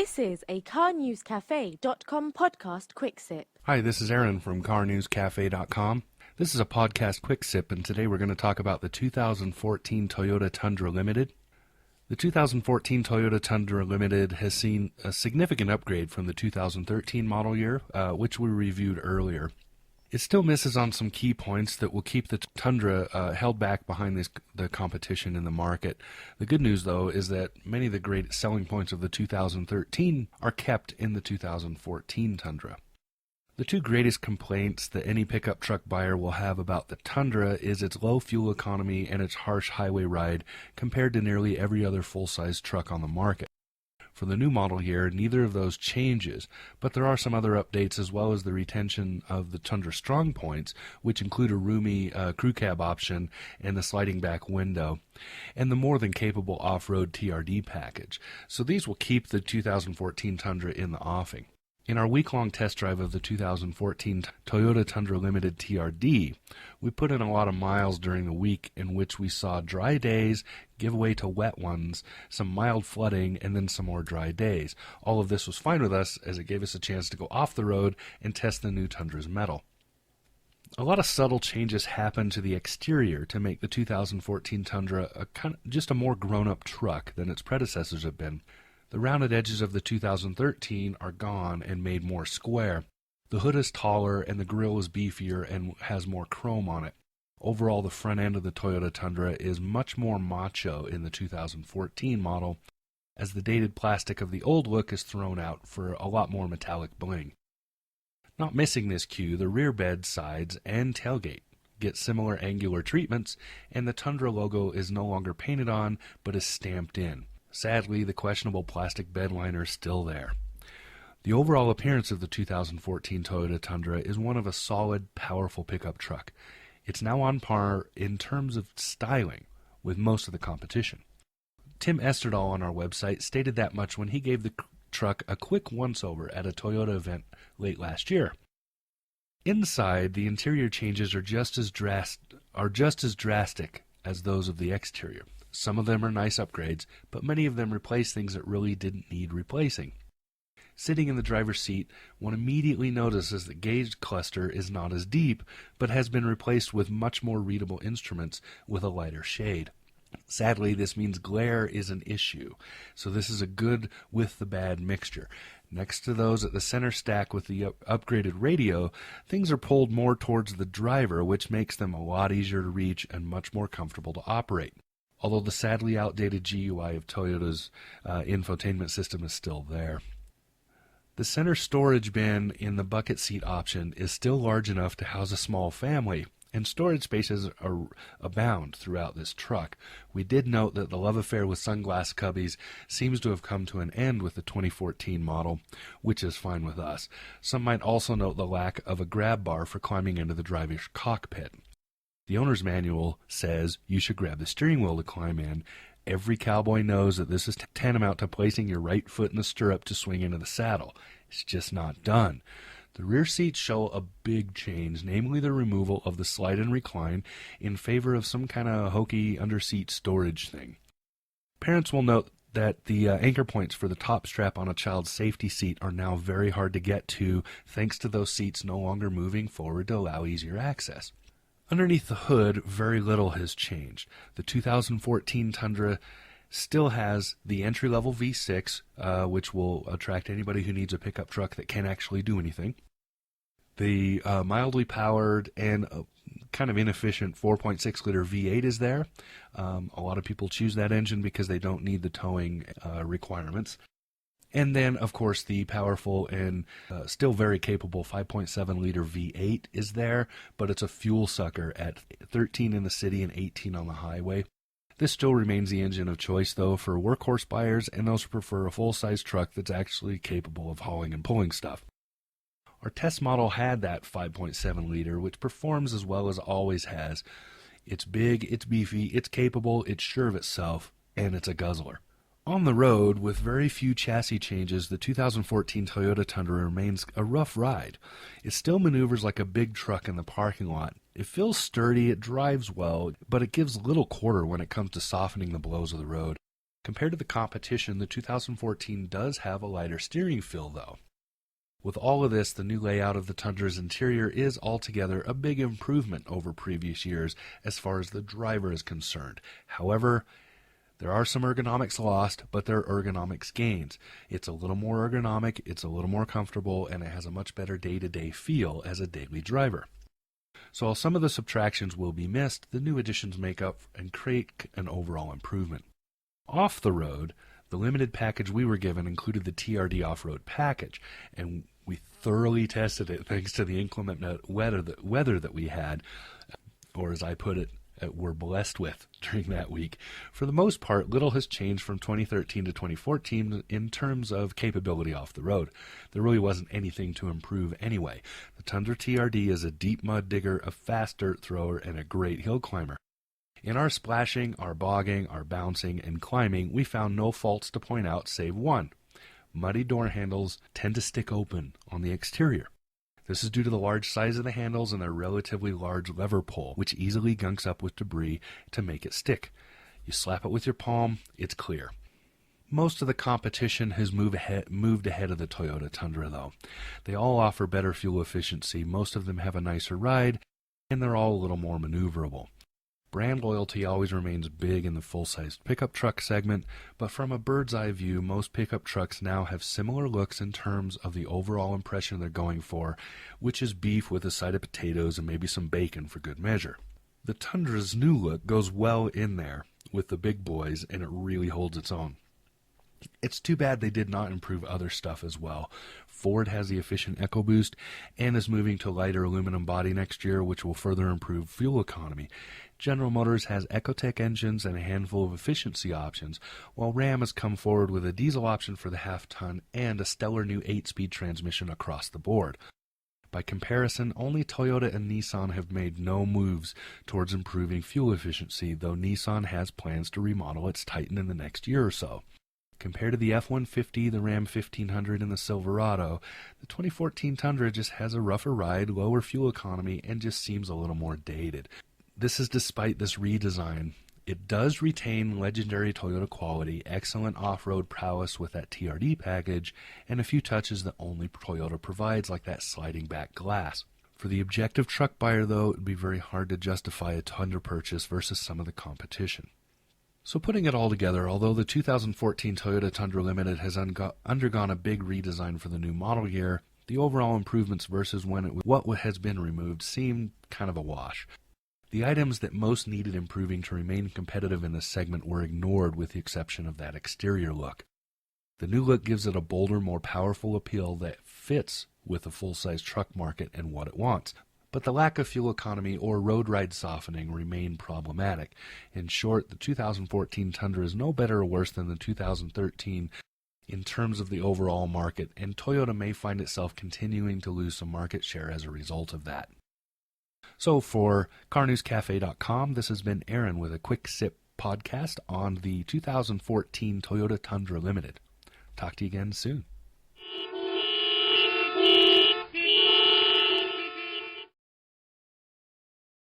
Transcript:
This is a carnewscafe.com podcast quick sip. Hi, this is Aaron from carnewscafe.com. This is a podcast quick sip, and today we're going to talk about the 2014 Toyota Tundra Limited. The 2014 Toyota Tundra Limited has seen a significant upgrade from the 2013 model year, which we reviewed earlier. It still misses on some key points that will keep the Tundra held back behind the competition in the market. The good news, though, is that many of the great selling points of the 2013 are kept in the 2014 Tundra. The two greatest complaints that any pickup truck buyer will have about the Tundra is its low fuel economy and its harsh highway ride compared to nearly every other full-size truck on the market. For the new model year, neither of those changes, but there are some other updates as well as the retention of the Tundra strong points, which include a roomy crew cab option and the sliding back window, and the more than capable off-road TRD package. So these will keep the 2014 Tundra in the offing. In our week-long test drive of the 2014 Toyota Tundra Limited TRD, we put in a lot of miles during the week in which we saw dry days give way to wet ones, some mild flooding, and then some more dry days. All of this was fine with us as it gave us a chance to go off the road and test the new Tundra's mettle. A lot of subtle changes happened to the exterior to make the 2014 Tundra just a more grown-up truck than its predecessors have been. The rounded edges of the 2013 are gone and made more square. The hood is taller and the grille is beefier and has more chrome on it. Overall, the front end of the Toyota Tundra is much more macho in the 2014 model, as the dated plastic of the old look is thrown out for a lot more metallic bling. Not missing this cue, the rear bed, sides, and tailgate get similar angular treatments, and the Tundra logo is no longer painted on, but is stamped in. Sadly, the questionable plastic bed liner is still there. The overall appearance of the 2014 Toyota Tundra is one of a solid, powerful pickup truck. It's now on par in terms of styling with most of the competition. Tim Esterdahl on our website stated that much when he gave the truck a quick once-over at a Toyota event late last year. Inside, the interior changes are just as drastic as those of the exterior. Some of them are nice upgrades, but many of them replace things that really didn't need replacing. Sitting in the driver's seat, one immediately notices the gauge cluster is not as deep, but has been replaced with much more readable instruments with a lighter shade. Sadly, this means glare is an issue, so this is a good with the bad mixture. Next to those at the center stack with the upgraded radio, things are pulled more towards the driver, which makes them a lot easier to reach and much more comfortable to operate. Although the sadly outdated GUI of Toyota's infotainment system is still there. The center storage bin in the bucket seat option is still large enough to house a small family, and storage spaces abound throughout this truck. We did note that the love affair with sunglass cubbies seems to have come to an end with the 2014 model, which is fine with us. Some might also note the lack of a grab bar for climbing into the driver's cockpit. The owner's manual says you should grab the steering wheel to climb in. Every cowboy knows that this is tantamount to placing your right foot in the stirrup to swing into the saddle. It's just not done. The rear seats show a big change, namely the removal of the slide and recline in favor of some kind of hokey underseat storage thing. Parents will note that the anchor points for the top strap on a child's safety seat are now very hard to get to, thanks to those seats no longer moving forward to allow easier access. Underneath the hood, very little has changed. The 2014 Tundra still has the entry-level V6, which will attract anybody who needs a pickup truck that can't actually do anything. The mildly powered and kind of inefficient 4.6-liter V8 is there. A lot of people choose that engine because they don't need the towing requirements. And then, of course, the powerful and still very capable 5.7-liter V8 is there, but it's a fuel sucker at 13 in the city and 18 on the highway. This still remains the engine of choice, though, for workhorse buyers and those who prefer a full-size truck that's actually capable of hauling and pulling stuff. Our test model had that 5.7-liter, which performs as well as always has. It's big, it's beefy, it's capable, it's sure of itself, and it's a guzzler. On the road, with very few chassis changes, the 2014 Toyota Tundra remains a rough ride. It still maneuvers like a big truck in the parking lot. It feels sturdy, it drives well, but it gives little quarter when it comes to softening the blows of the road. Compared to the competition, the 2014 does have a lighter steering feel though. With all of this, the new layout of the Tundra's interior is altogether a big improvement over previous years as far as the driver is concerned. However, there are some ergonomics lost, but there are ergonomics gains. It's a little more ergonomic, it's a little more comfortable, and it has a much better day-to-day feel as a daily driver. So while some of the subtractions will be missed, the new additions make up and create an overall improvement. Off the road, the limited package we were given included the TRD off-road package, and we thoroughly tested it thanks to the inclement weather that we had, or as I put it, we're blessed with during that week. For the most part, little has changed from 2013 to 2014 in terms of capability off the road. There really wasn't anything to improve anyway. The Tundra TRD is a deep mud digger, a fast dirt thrower, and a great hill climber. In our splashing, our bogging, our bouncing, and climbing, we found no faults to point out save one. Muddy door handles tend to stick open on the exterior. This is due to the large size of the handles and their relatively large lever pull, which easily gunks up with debris to make it stick. You slap it with your palm, it's clear. Most of the competition has moved ahead of the Toyota Tundra, though. They all offer better fuel efficiency, most of them have a nicer ride, and they're all a little more maneuverable. Brand loyalty always remains big in the full-sized pickup truck segment, but from a bird's eye view, most pickup trucks now have similar looks in terms of the overall impression they're going for, which is beef with a side of potatoes and maybe some bacon for good measure. The Tundra's new look goes well in there with the big boys, and it really holds its own. It's too bad they did not improve other stuff as well. Ford has the efficient EcoBoost and is moving to lighter aluminum body next year, which will further improve fuel economy. General Motors has Ecotec engines and a handful of efficiency options, while Ram has come forward with a diesel option for the half-ton and a stellar new 8-speed transmission across the board. By comparison, only Toyota and Nissan have made no moves towards improving fuel efficiency, though Nissan has plans to remodel its Titan in the next year or so. Compared to the F-150, the Ram 1500, and the Silverado, the 2014 Tundra just has a rougher ride, lower fuel economy, and just seems a little more dated. This is despite this redesign. It does retain legendary Toyota quality, excellent off-road prowess with that TRD package, and a few touches that only Toyota provides, like that sliding back glass. For the objective truck buyer, though, it would be very hard to justify a Tundra purchase versus some of the competition. So putting it all together, although the 2014 Toyota Tundra Limited has undergone a big redesign for the new model year, the overall improvements versus what has been removed seem kind of a wash. The items that most needed improving to remain competitive in this segment were ignored with the exception of that exterior look. The new look gives it a bolder, more powerful appeal that fits with the full-size truck market and what it wants. But the lack of fuel economy or road ride softening remain problematic. In short, the 2014 Tundra is no better or worse than the 2013 in terms of the overall market, and Toyota may find itself continuing to lose some market share as a result of that. So for CarNewsCafe.com, this has been Aaron with a quick sip podcast on the 2014 Toyota Tundra Limited. Talk to you again soon.